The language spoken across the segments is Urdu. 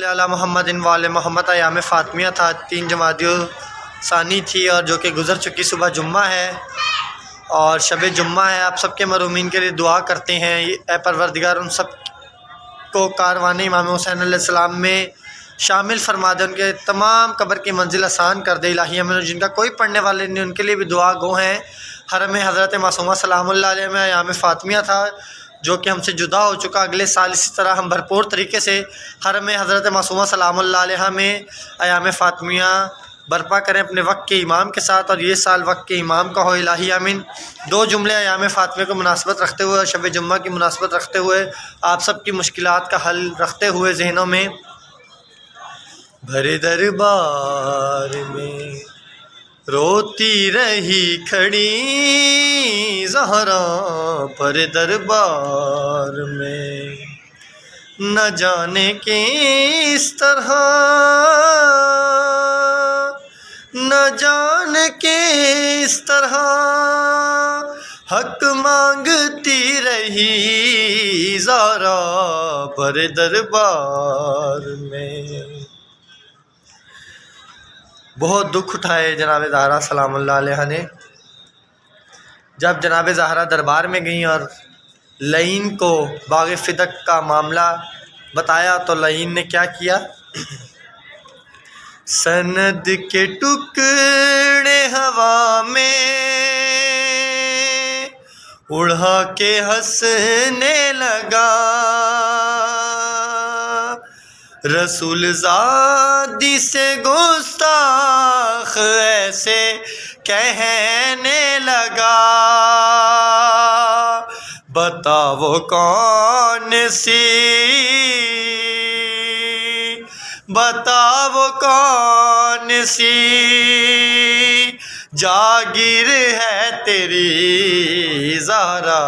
علی محمد وال محمد ایام فاطمیہ تھا، 3 جمادی ثانی تھی اور جو کہ گزر چکی صبح جمعہ ہے اور شب جمعہ ہے۔ آپ سب کے مرحومین کے لیے دعا کرتے ہیں، اے پروردگار ان سب کو کاروان امام حسین علیہ السلام میں شامل فرما دے، ان کے تمام قبر کی منزل آسان کر دے الہی امین۔ جن کا کوئی پڑھنے والے نہیں ان کے لیے بھی دعا گو ہیں۔ حرم حضرت معصومہ سلام اللہ علیہ میں ایام فاطمیہ تھا جو کہ ہم سے جدا ہو چکا، اگلے سال اسی طرح ہم بھرپور طریقے سے حرم حضرت معصومہ سلام اللہ علیہ میں ایام فاطمیہ برپا کریں اپنے وقت کے امام کے ساتھ، اور یہ سال وقت کے امام کا ہو الہی آمین۔ 2 جملے ایام فاطمیہ کو مناسبت رکھتے ہوئے اور شب جمعہ کی مناسبت رکھتے ہوئے آپ سب کی مشکلات کا حل رکھتے ہوئے ذہنوں میں۔ بھرے دربار میں روتی رہی کھڑی زہرا، بھرے دربار میں نہ جانے کس طرح، نہ جانے کس طرح حق مانگتی رہی زہرا، بھرے دربار میں۔ بہت دکھ اٹھائے جناب زہرا سلام اللہ علیہ نے۔ جب جناب زہرا دربار میں گئیں اور لعین کو باغ فدق کا معاملہ بتایا تو لعین نے کیا کیا؟ سند کے ٹکڑے ہوا میں اڑا کے ہنسنے لگا، رسول زادی سے گستاخ ایسے کہنے لگا، بتاؤ کون سی، بتاؤ کون سی جاگیر ہے تیری زہرا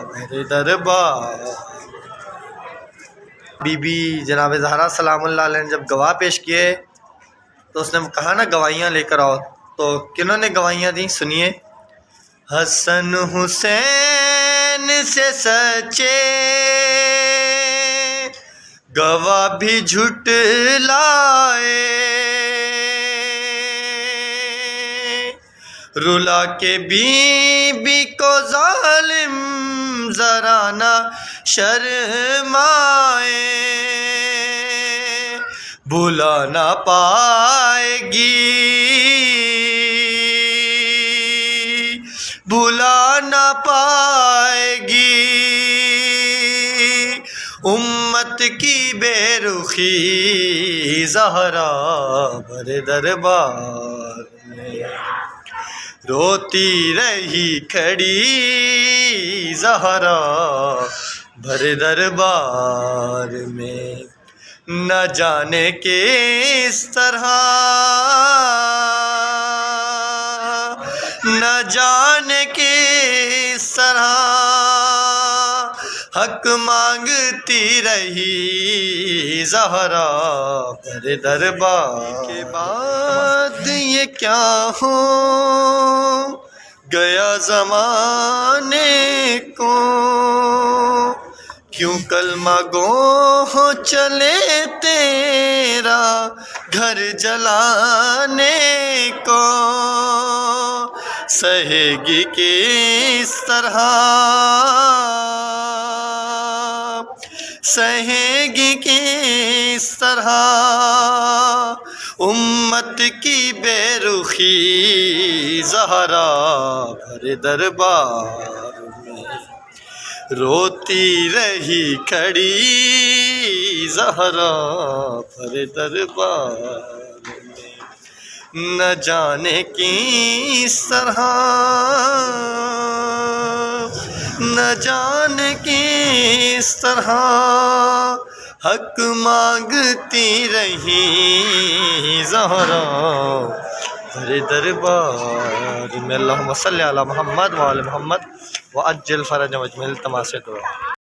میرے دربار۔ بی بی جناب زہرا سلام اللہ علیہ نے جب گواہ پیش کیے تو اس نے کہا نا گواہیاں لے کر آؤ، تو کنہوں نے گواہیاں دیں سنیے۔ حسن حسین سے سچے گواہ بھی جھٹ لائے، رلا کے بی بی کو ظالم ذرا نہ شرمائے، بھلا نہ پائے گی، بھلا نہ پائے گی امت کی بے رخی زہرا بھرے دربار میں، روتی رہی کھڑی زہرا بھرے دربار میں، نہ جانے کس طرح، نہ جانے کس طرح حق مانگتی رہی زہرا بھرے دربار کے بعد یہ کیا ہو گیا زمانے کو، کیوں کلمہ گو چلے تیرا گھر جلانے کو، سہے گی کس طرح، سہے گی کس طرح امت کی بے رخی زہرا بھرے دربار میں، روتی رہی کھڑی زہرا بھرے دربار میں، نہ جانے کس طرح، نہ جانے کس طرح حق مانگتی رہی زہرا بھرے دربار میں۔ اللہم صلی علی محمد وعلی محمد وعجل فرج واجمل تمام سے دعا۔